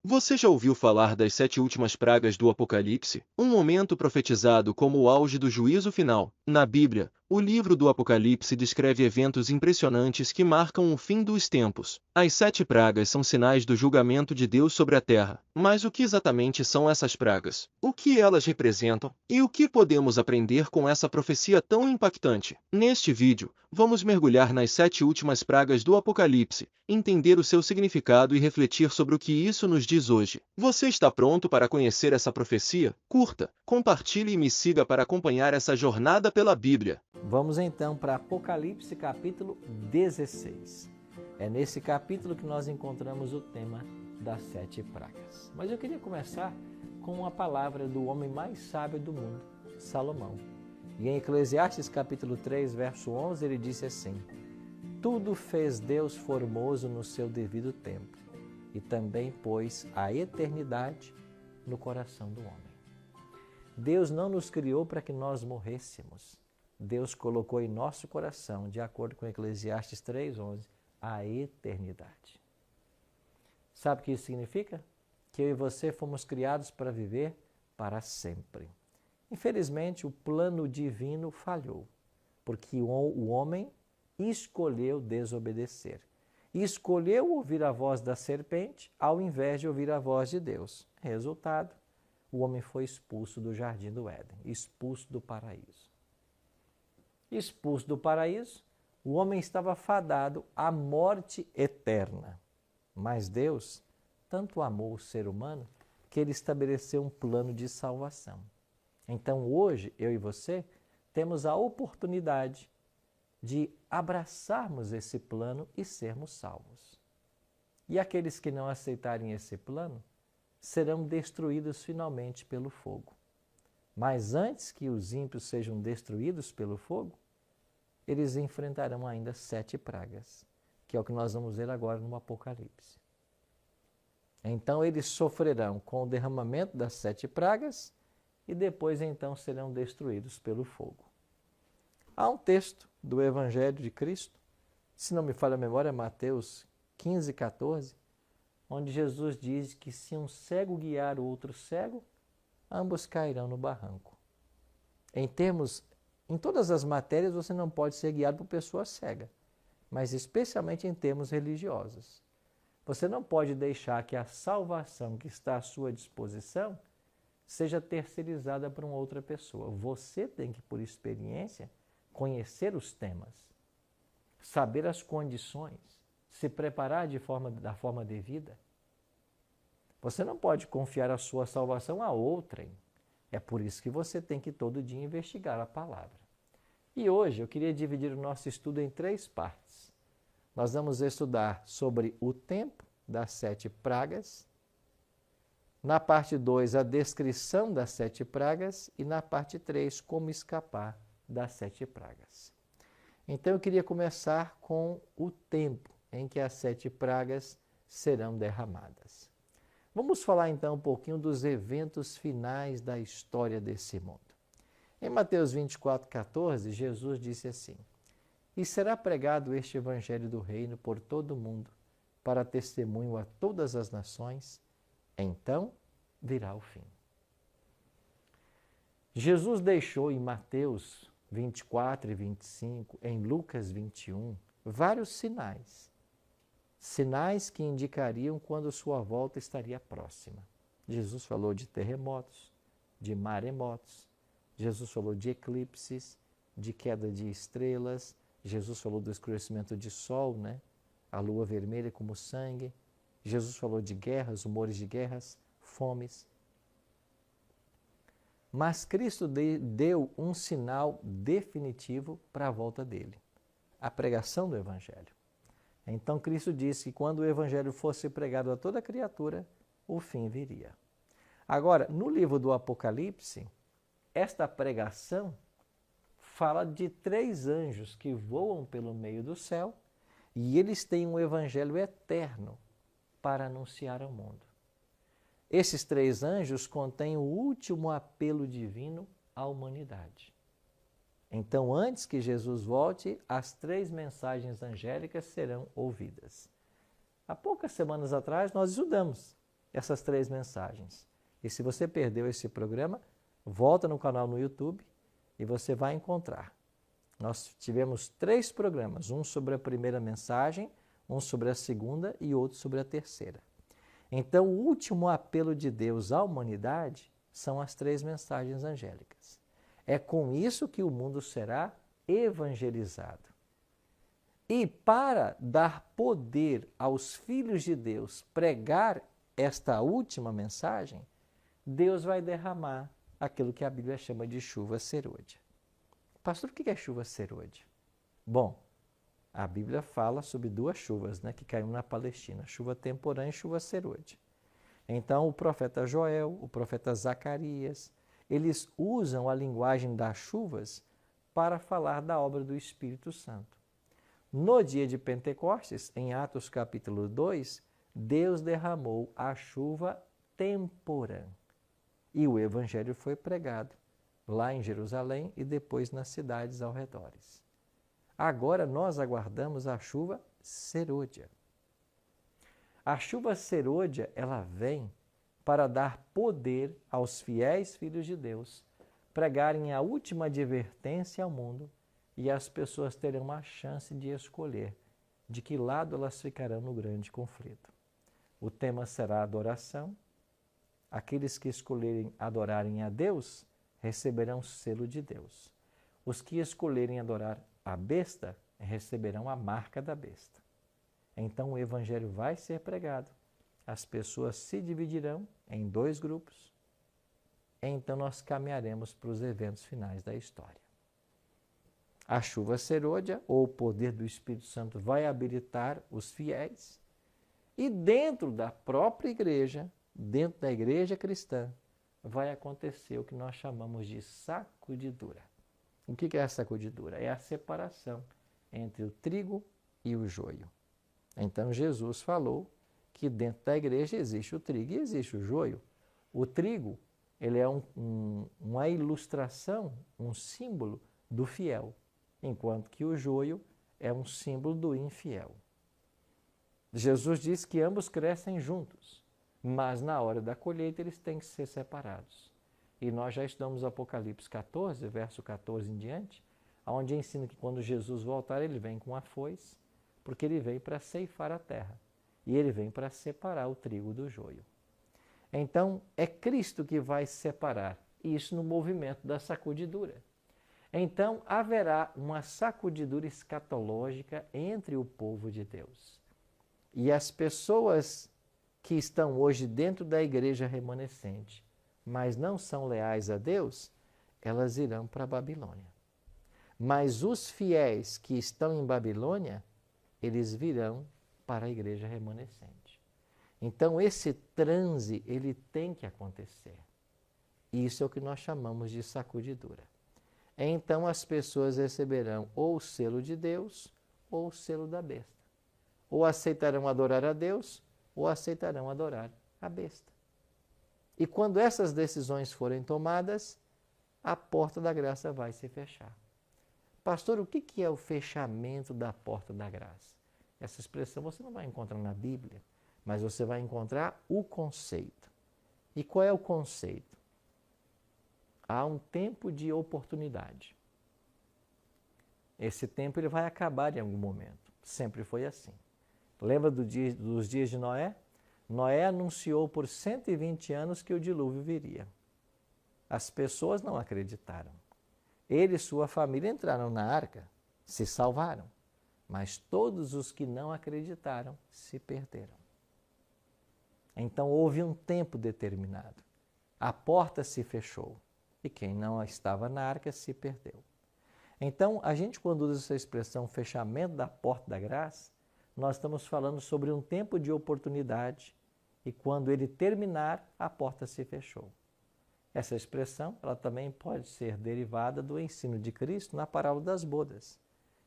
Você já ouviu falar das 7 últimas pragas do Apocalipse? Um momento profetizado como o auge do juízo final. Na Bíblia, o livro do Apocalipse descreve eventos impressionantes que marcam o fim dos tempos. As 7 pragas são sinais do julgamento de Deus sobre a terra. Mas o que exatamente são essas pragas? O que elas representam? E o que podemos aprender com essa profecia tão impactante? Neste vídeo, vamos mergulhar nas 7 últimas pragas do Apocalipse, entender o seu significado e refletir sobre o que isso nos diz hoje. Você está pronto para conhecer essa profecia? Curta, compartilhe e me siga para acompanhar essa jornada pela Bíblia. Vamos então para Apocalipse capítulo 16. É nesse capítulo que nós encontramos o tema das 7 pragas. Mas eu queria começar com uma palavra do homem mais sábio do mundo, Salomão. E em Eclesiastes capítulo 3, verso 11, ele disse assim: tudo fez Deus formoso no seu devido tempo, e também pôs a eternidade no coração do homem. Deus não nos criou para que nós morrêssemos. Deus colocou em nosso coração, de acordo com Eclesiastes 3,11, a eternidade. Sabe o que isso significa? Que eu e você fomos criados para viver para sempre. Infelizmente, o plano divino falhou, porque o homem escolheu desobedecer. Escolheu ouvir a voz da serpente ao invés de ouvir a voz de Deus. Resultado, o homem foi expulso do jardim do Éden, expulso do paraíso. Expulso do paraíso, o homem estava fadado à morte eterna. Mas Deus tanto amou o ser humano que ele estabeleceu um plano de salvação. Então hoje, eu e você, temos a oportunidade de abraçarmos esse plano e sermos salvos. E aqueles que não aceitarem esse plano serão destruídos finalmente pelo fogo. Mas antes que os ímpios sejam destruídos pelo fogo, eles enfrentarão ainda 7 pragas, que é o que nós vamos ver agora no Apocalipse. Então eles sofrerão com o derramamento das 7 pragas e depois então serão destruídos pelo fogo. Há um texto do Evangelho de Cristo, se não me falha a memória, Mateus 15, 14, onde Jesus diz que se um cego guiar o outro cego, ambos cairão no barranco. Em todas as matérias você não pode ser guiado por pessoa cega, mas especialmente em termos religiosos. Você não pode deixar que a salvação que está à sua disposição seja terceirizada por uma outra pessoa. Você tem que, por experiência, conhecer os temas, saber as condições, se preparar da forma devida. Você não pode confiar a sua salvação a outrem. É por isso que você tem que todo dia investigar a palavra. E hoje eu queria dividir o nosso estudo em 3 partes. Nós vamos estudar sobre o tempo das 7 pragas, na parte 2 a descrição das 7 pragas e na parte 3 como escapar das 7 pragas. Então eu queria começar com o tempo em que as 7 pragas serão derramadas. Vamos falar então um pouquinho dos eventos finais da história desse mundo. Em Mateus 24, 14, Jesus disse assim: e será pregado este evangelho do reino por todo o mundo, para testemunho a todas as nações, então virá o fim. Jesus deixou em Mateus 24 e 25, em Lucas 21, vários sinais. Sinais que indicariam quando sua volta estaria próxima. Jesus falou de terremotos, de maremotos, Jesus falou de eclipses, de queda de estrelas, Jesus falou do escurecimento de sol, a lua vermelha como sangue. Jesus falou de guerras, rumores de guerras, fomes. Mas Cristo deu um sinal definitivo para a volta dele, a pregação do Evangelho. Então Cristo disse que quando o Evangelho fosse pregado a toda criatura, o fim viria. Agora, no livro do Apocalipse, esta pregação fala de 3 anjos que voam pelo meio do céu e eles têm um Evangelho eterno para anunciar ao mundo. Esses 3 anjos contêm o último apelo divino à humanidade. Então, antes que Jesus volte, as 3 mensagens angélicas serão ouvidas. Há poucas semanas atrás, nós estudamos essas 3 mensagens. E se você perdeu esse programa, volta no canal no YouTube e você vai encontrar. Nós tivemos 3 programas, um sobre a primeira mensagem, um sobre a segunda e outro sobre a terceira. Então, o último apelo de Deus à humanidade são as 3 mensagens angélicas. É com isso que o mundo será evangelizado. E para dar poder aos filhos de Deus pregar esta última mensagem, Deus vai derramar aquilo que a Bíblia chama de chuva serôdia. Pastor, o que é chuva serôdia? Bom, a Bíblia fala sobre 2 chuvas, que caíram na Palestina, chuva temporã e chuva serôdia. Então, o profeta Joel, o profeta Zacarias, eles usam a linguagem das chuvas para falar da obra do Espírito Santo. No dia de Pentecostes, em Atos capítulo 2, Deus derramou a chuva temporã. E o Evangelho foi pregado lá em Jerusalém e depois nas cidades ao redor. Agora nós aguardamos a chuva serôdia. A chuva serôdia, ela vem para dar poder aos fiéis filhos de Deus, pregarem a última advertência ao mundo e as pessoas terem uma chance de escolher de que lado elas ficarão no grande conflito. O tema será adoração. Aqueles que escolherem adorarem a Deus receberão o selo de Deus. Os que escolherem adorar a besta receberão a marca da besta. Então o Evangelho vai ser pregado. As pessoas se dividirão em 2 grupos. Então nós caminharemos para os eventos finais da história. A chuva serôdia, ou o poder do Espírito Santo, vai habilitar os fiéis. E dentro da própria igreja, dentro da igreja cristã, vai acontecer o que nós chamamos de sacudidura. O que é a sacudidura? É a separação entre o trigo e o joio. Então Jesus falou que dentro da igreja existe o trigo e existe o joio. O trigo, ele é uma ilustração, um símbolo do fiel, enquanto que o joio é um símbolo do infiel. Jesus diz que ambos crescem juntos, mas na hora da colheita eles têm que ser separados. E nós já estudamos Apocalipse 14, verso 14 em diante, onde ensina que quando Jesus voltar, ele vem com a foice, porque ele veio para ceifar a terra. E ele vem para separar o trigo do joio. Então, é Cristo que vai separar, isso no movimento da sacudidura. Então, haverá uma sacudidura escatológica entre o povo de Deus. E as pessoas que estão hoje dentro da igreja remanescente, mas não são leais a Deus, elas irão para a Babilônia. Mas os fiéis que estão em Babilônia, eles virão para a igreja remanescente. Então, esse transe, ele tem que acontecer. Isso é o que nós chamamos de sacudidura. Então, as pessoas receberão ou o selo de Deus ou o selo da besta. Ou aceitarão adorar a Deus ou aceitarão adorar a besta. E quando essas decisões forem tomadas, a porta da graça vai se fechar. Pastor, o que é o fechamento da porta da graça? Essa expressão você não vai encontrar na Bíblia, mas você vai encontrar o conceito. E qual é o conceito? Há um tempo de oportunidade. Esse tempo ele vai acabar em algum momento. Sempre foi assim. Lembra dos dias de Noé? Noé anunciou por 120 anos que o dilúvio viria. As pessoas não acreditaram. Ele e sua família entraram na arca, se salvaram. Mas todos os que não acreditaram se perderam. Então houve um tempo determinado. A porta se fechou e quem não estava na arca se perdeu. Então, a gente quando usa essa expressão fechamento da porta da graça, nós estamos falando sobre um tempo de oportunidade e quando ele terminar, a porta se fechou. Essa expressão ela também pode ser derivada do ensino de Cristo na parábola das bodas.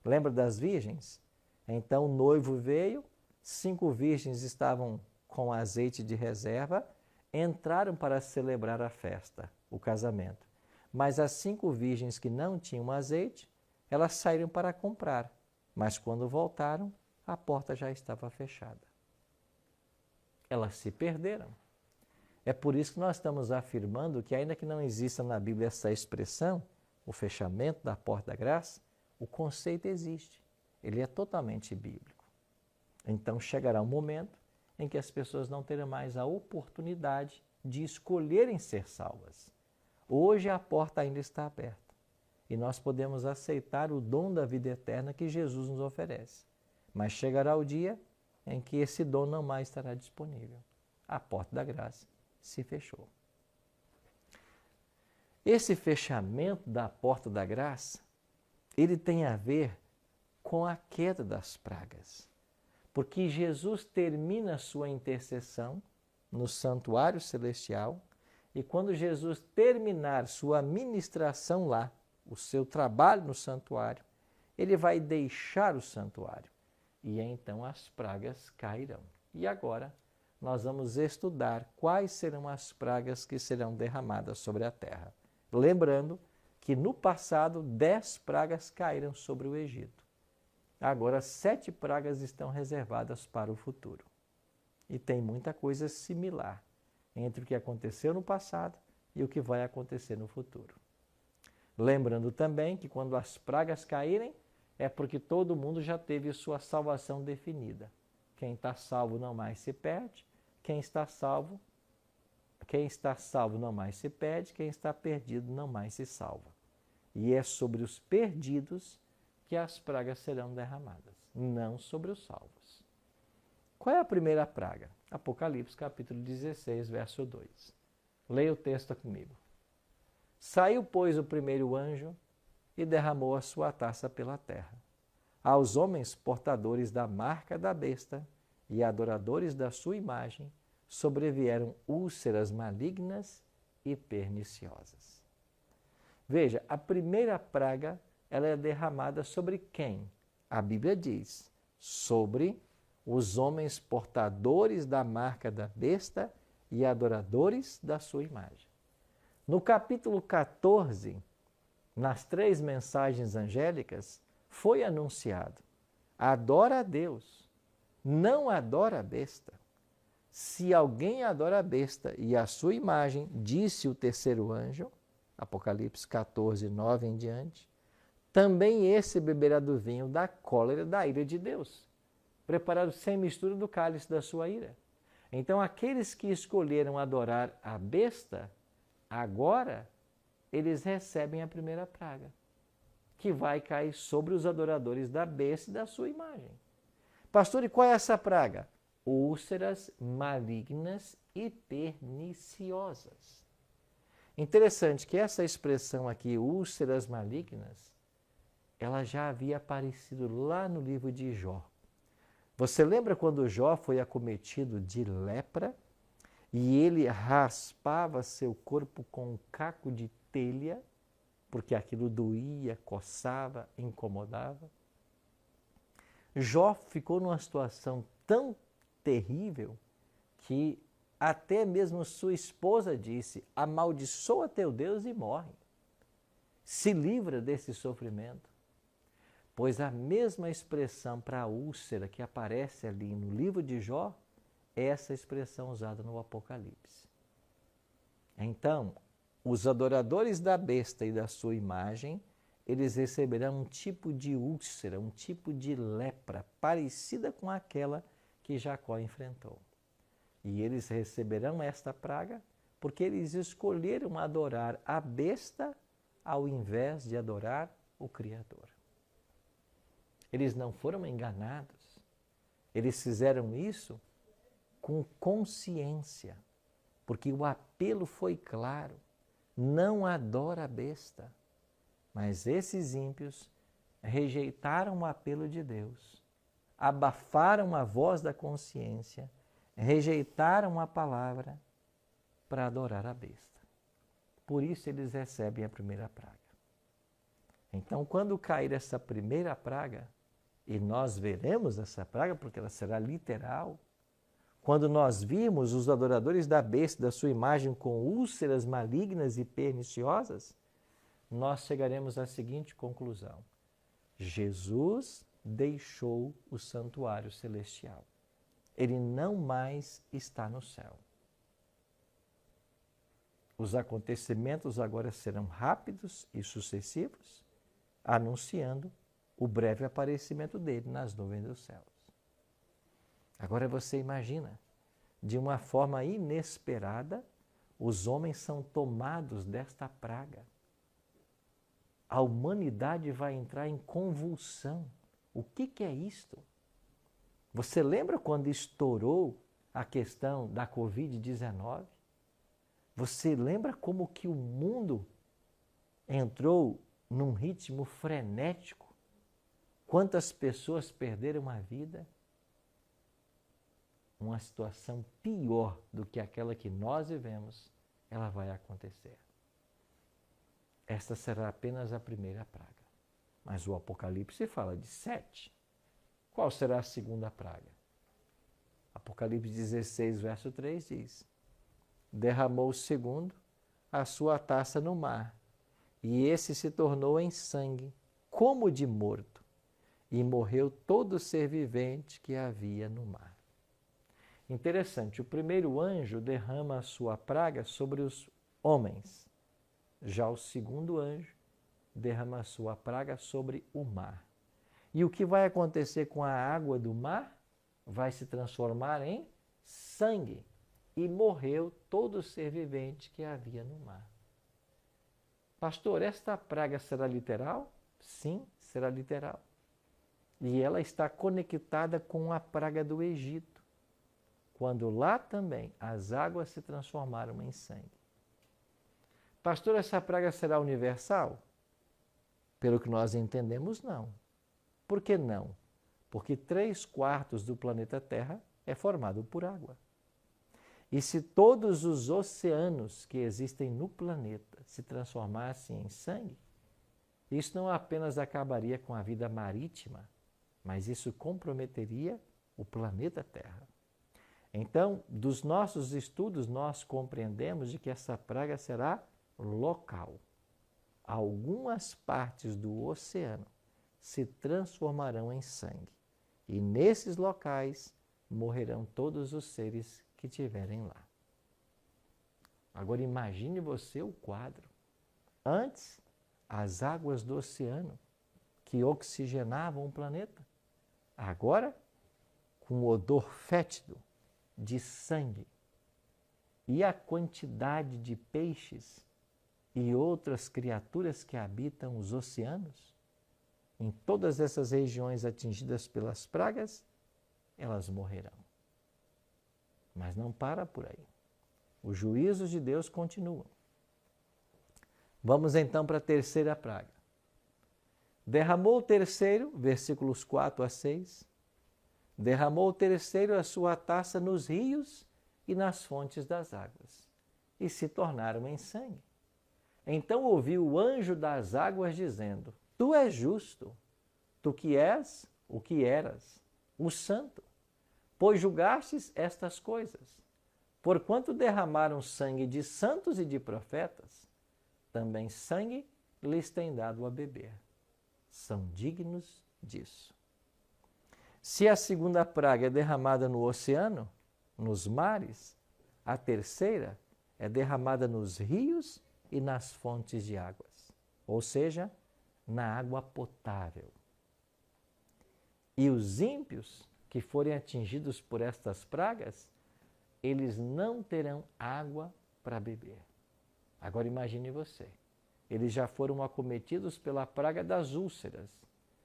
Lembra das virgens? Então o noivo veio, 5 virgens estavam com azeite de reserva, entraram para celebrar a festa, o casamento. Mas as 5 virgens que não tinham azeite, elas saíram para comprar. Mas quando voltaram, a porta já estava fechada. Elas se perderam. É por isso que nós estamos afirmando que, ainda que não exista na Bíblia essa expressão, o fechamento da porta da graça, o conceito existe. Ele é totalmente bíblico. Então chegará um momento em que as pessoas não terão mais a oportunidade de escolherem ser salvas. Hoje a porta ainda está aberta e nós podemos aceitar o dom da vida eterna que Jesus nos oferece. Mas chegará o dia em que esse dom não mais estará disponível. A porta da graça se fechou. Esse fechamento da porta da graça, ele tem a ver com a queda das pragas. Porque Jesus termina a sua intercessão no santuário celestial e quando Jesus terminar sua ministração lá, o seu trabalho no santuário, ele vai deixar o santuário e então as pragas cairão. E agora nós vamos estudar quais serão as pragas que serão derramadas sobre a terra. Lembrando que no passado 10 pragas caíram sobre o Egito. Agora 7 pragas estão reservadas para o futuro. E tem muita coisa similar entre o que aconteceu no passado e o que vai acontecer no futuro. Lembrando também que quando as pragas caírem, é porque todo mundo já teve sua salvação definida. Quem está salvo não mais se perde, quem está salvo não mais se perde, quem está perdido não mais se salva. E é sobre os perdidos que as pragas serão derramadas, não sobre os salvos. Qual é a primeira praga? Apocalipse capítulo 16, verso 2. Leia o texto comigo. Saiu, pois, o primeiro anjo e derramou a sua taça pela terra. Aos homens portadores da marca da besta e adoradores da sua imagem sobrevieram úlceras malignas e perniciosas. Veja, a primeira praga, ela é derramada sobre quem? A Bíblia diz, sobre os homens portadores da marca da besta e adoradores da sua imagem. No capítulo 14, nas 3 mensagens angélicas, foi anunciado, adora a Deus, não adora a besta. Se alguém adora a besta e a sua imagem, disse o terceiro anjo, Apocalipse 14, 9 em diante, também esse beberá do vinho da cólera da ira de Deus, preparado sem mistura do cálice da sua ira. Então, aqueles que escolheram adorar a besta, agora eles recebem a primeira praga, que vai cair sobre os adoradores da besta e da sua imagem. Pastor, e qual é essa praga? Úlceras malignas e perniciosas. Interessante que essa expressão aqui, úlceras malignas, ela já havia aparecido lá no livro de Jó. Você lembra quando Jó foi acometido de lepra e ele raspava seu corpo com um caco de telha, porque aquilo doía, coçava, incomodava? Jó ficou numa situação tão terrível que até mesmo sua esposa disse, amaldiçoa teu Deus e morre. Se livra desse sofrimento. Pois a mesma expressão para a úlcera que aparece ali no livro de Jó, é essa expressão usada no Apocalipse. Então, os adoradores da besta e da sua imagem, eles receberão um tipo de úlcera, um tipo de lepra, parecida com aquela que Jacó enfrentou. E eles receberão esta praga porque eles escolheram adorar a besta ao invés de adorar o Criador. Eles não foram enganados. Eles fizeram isso com consciência, porque o apelo foi claro. Não adora a besta. Mas esses ímpios rejeitaram o apelo de Deus, abafaram a voz da consciência, rejeitaram a palavra para adorar a besta. Por isso eles recebem a primeira praga. Então, quando cair essa primeira praga, e nós veremos essa praga, porque ela será literal, quando nós virmos os adoradores da besta, da sua imagem, com úlceras malignas e perniciosas, nós chegaremos à seguinte conclusão. Jesus deixou o santuário celestial. Ele não mais está no céu. Os acontecimentos agora serão rápidos e sucessivos, anunciando o breve aparecimento dele nas nuvens dos céus. Agora você imagina, de uma forma inesperada, os homens são tomados desta praga. A humanidade vai entrar em convulsão. O que é isto? Você lembra quando estourou a questão da Covid-19? Você lembra como que o mundo entrou num ritmo frenético? Quantas pessoas perderam a vida? Uma situação pior do que aquela que nós vivemos, ela vai acontecer. Esta será apenas a primeira praga. Mas o Apocalipse fala de 7. Qual será a segunda praga? Apocalipse 16, verso 3 diz: derramou o segundo a sua taça no mar, e esse se tornou em sangue, como de morto, e morreu todo ser vivente que havia no mar. Interessante, o primeiro anjo derrama a sua praga sobre os homens. Já o segundo anjo derrama a sua praga sobre o mar. E o que vai acontecer com a água do mar? Vai se transformar em sangue. E morreu todo ser vivente que havia no mar. Pastor, esta praga será literal? Sim, será literal. E ela está conectada com a praga do Egito, quando lá também as águas se transformaram em sangue. Pastor, essa praga será universal? Pelo que nós entendemos, não. Por que não? Porque 3/4 do planeta Terra é formado por água. E se todos os oceanos que existem no planeta se transformassem em sangue, isso não apenas acabaria com a vida marítima, mas isso comprometeria o planeta Terra. Então, dos nossos estudos, nós compreendemos de que essa praga será local. Algumas partes do oceano se transformarão em sangue. E nesses locais morrerão todos os seres que estiverem lá. Agora imagine você o quadro. Antes, as águas do oceano que oxigenavam o planeta. Agora, com o odor fétido de sangue. E a quantidade de peixes e outras criaturas que habitam os oceanos, em todas essas regiões atingidas pelas pragas, elas morrerão. Mas não para por aí. Os juízos de Deus continuam. Vamos então para a terceira praga. Derramou o terceiro, versículos 4 a 6, derramou o terceiro a sua taça nos rios e nas fontes das águas, e se tornaram em sangue. Então ouviu o anjo das águas dizendo: tu és justo, tu que és o que eras, o santo, pois julgastes estas coisas. Porquanto derramaram sangue de santos e de profetas, também sangue lhes tem dado a beber. São dignos disso. Se a segunda praga é derramada no oceano, nos mares, a terceira é derramada nos rios e nas fontes de águas, ou seja, na água potável. E os ímpios que forem atingidos por estas pragas, eles não terão água para beber. Agora imagine você, eles já foram acometidos pela praga das úlceras.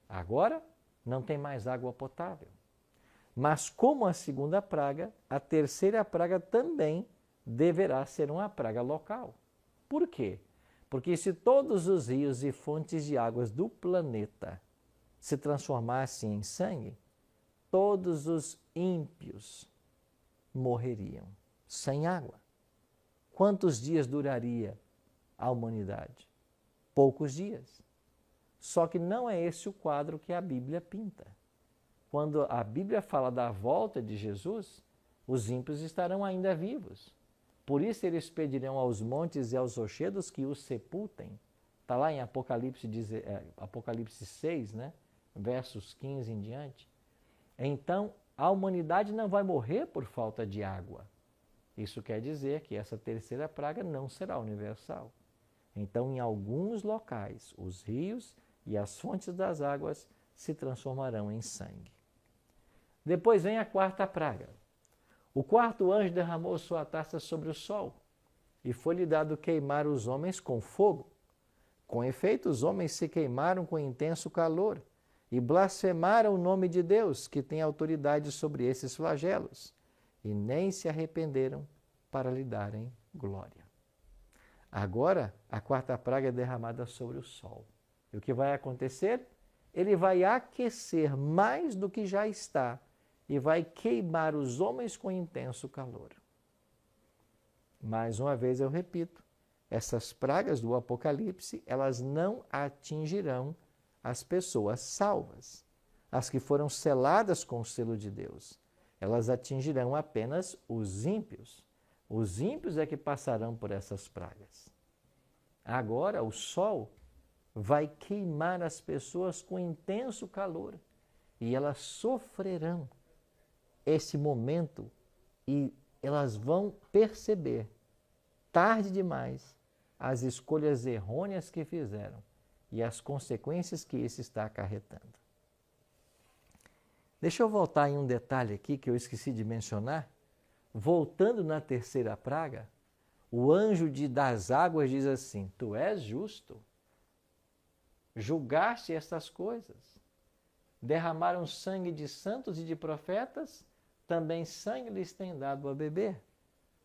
Agora não tem mais água potável. Mas como a segunda praga, a terceira praga também deverá ser uma praga local. Por quê? Porque se todos os rios e fontes de águas do planeta se transformassem em sangue, todos os ímpios morreriam sem água. Quantos dias duraria a humanidade? Poucos dias. Só que não é esse o quadro que a Bíblia pinta. Quando a Bíblia fala da volta de Jesus, os ímpios estarão ainda vivos. Por isso eles pedirão aos montes e aos rochedos que os sepultem. Está lá em Apocalipse 6, né? Versos 15 em diante. Então, a humanidade não vai morrer por falta de água. Isso quer dizer que essa terceira praga não será universal. Então, em alguns locais, os rios e as fontes das águas se transformarão em sangue. Depois vem a quarta praga. O quarto anjo derramou sua taça sobre o sol, e foi-lhe dado queimar os homens com fogo. Com efeito, os homens se queimaram com intenso calor, e blasfemaram o nome de Deus, que tem autoridade sobre esses flagelos, e nem se arrependeram para lhe darem glória. Agora, a quarta praga é derramada sobre o sol. E o que vai acontecer? Ele vai aquecer mais do que já está e vai queimar os homens com intenso calor. Mais uma vez eu repito, essas pragas do Apocalipse, elas não atingirão as pessoas salvas, as que foram seladas com o selo de Deus. Elas atingirão apenas os ímpios. Os ímpios é que passarão por essas pragas. Agora o sol vai queimar as pessoas com intenso calor e elas sofrerão esse momento e elas vão perceber, tarde demais, as escolhas errôneas que fizeram e as consequências que isso está acarretando. Deixa eu voltar em um detalhe aqui que eu esqueci de mencionar. Voltando na terceira praga, o anjo das águas diz assim: tu és justo, julgaste estas coisas, derramaram sangue de santos e de profetas, também sangue lhes tem dado a beber,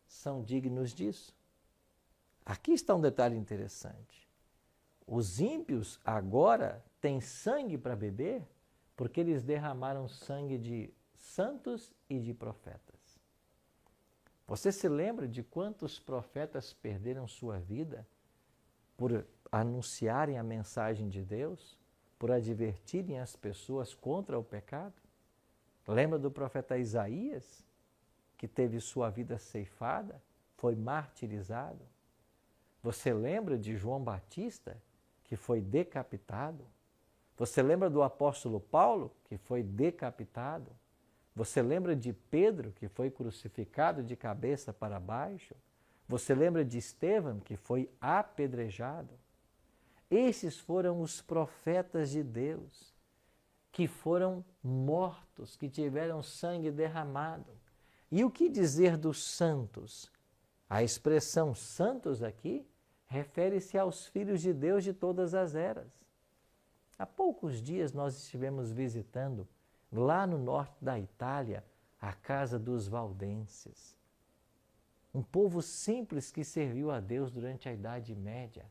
são dignos disso. Aqui está um detalhe interessante. Os ímpios agora têm sangue para beber porque eles derramaram sangue de santos e de profetas. Você se lembra de quantos profetas perderam sua vida por anunciarem a mensagem de Deus, por advertirem as pessoas contra o pecado? Lembra do profeta Isaías, que teve sua vida ceifada, foi martirizado? Você lembra de João Batista, que foi decapitado? Você lembra do apóstolo Paulo, que foi decapitado? Você lembra de Pedro, que foi crucificado de cabeça para baixo? Você lembra de Estevão, que foi apedrejado? Esses foram os profetas de Deus, que foram mortos, que tiveram sangue derramado. E o que dizer dos santos? A expressão santos aqui refere-se aos filhos de Deus de todas as eras. Há poucos dias nós estivemos visitando, lá no norte da Itália, a casa dos valdenses. Um povo simples que serviu a Deus durante a Idade Média,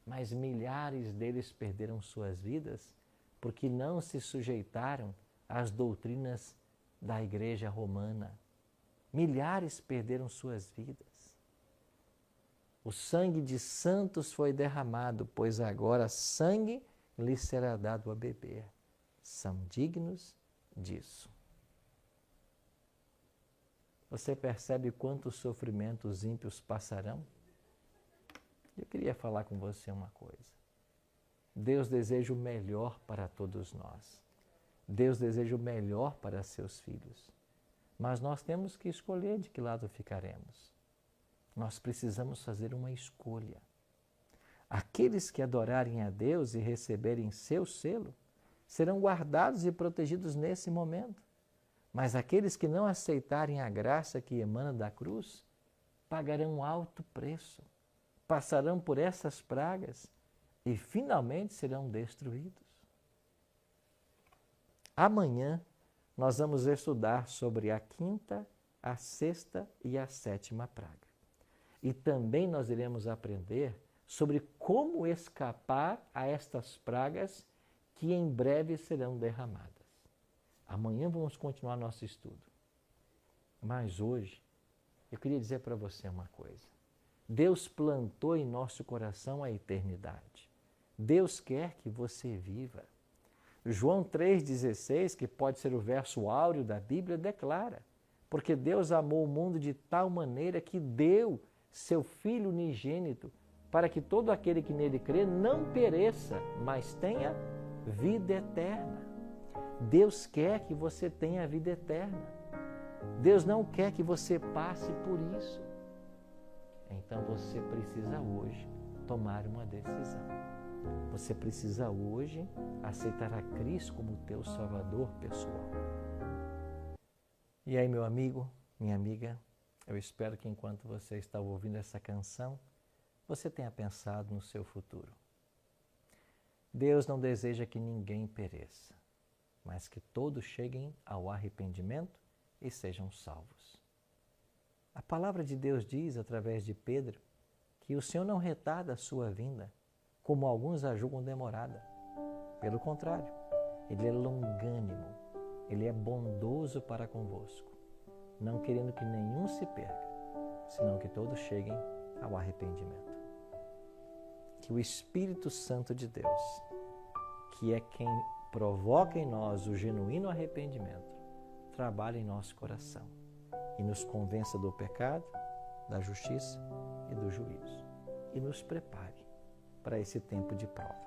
mas milhares deles perderam suas vidas porque não se sujeitaram às doutrinas da Igreja Romana. Milhares perderam suas vidas. O sangue de santos foi derramado, pois agora sangue lhes será dado a beber. São dignos disso. Você percebe quantos sofrimentos os ímpios passarão? Eu queria falar com você uma coisa. Deus deseja o melhor para todos nós. Deus deseja o melhor para seus filhos. Mas nós temos que escolher de que lado ficaremos. Nós precisamos fazer uma escolha. Aqueles que adorarem a Deus e receberem seu selo serão guardados e protegidos nesse momento. Mas aqueles que não aceitarem a graça que emana da cruz pagarão um alto preço, passarão por essas pragas e finalmente serão destruídos. Amanhã nós vamos estudar sobre a quinta, a sexta e a sétima praga. E também nós iremos aprender sobre como escapar a estas pragas que em breve serão derramadas. Amanhã vamos continuar nosso estudo. Mas hoje, eu queria dizer para você uma coisa. Deus plantou em nosso coração a eternidade. Deus quer que você viva. João 3,16, que pode ser o verso áureo da Bíblia, declara: porque Deus amou o mundo de tal maneira que deu seu Filho unigênito, para que todo aquele que nele crê não pereça, mas tenha vida eterna. Deus quer que você tenha vida eterna. Deus não quer que você passe por isso. Então você precisa hoje tomar uma decisão. Você precisa hoje aceitar a Cristo como teu Salvador pessoal. E aí, meu amigo, minha amiga, eu espero que enquanto você está ouvindo essa canção, você tenha pensado no seu futuro. Deus não deseja que ninguém pereça, mas que todos cheguem ao arrependimento e sejam salvos. A palavra de Deus diz, através de Pedro, que o Senhor não retarda a sua vinda, como alguns a julgam demorada. Pelo contrário, Ele é longânimo, Ele é bondoso para convosco, não querendo que nenhum se perca, senão que todos cheguem ao arrependimento. Que o Espírito Santo de Deus, que é quem provoca em nós o genuíno arrependimento, trabalhe em nosso coração e nos convença do pecado, da justiça e do juízo. E nos prepare para esse tempo de prova.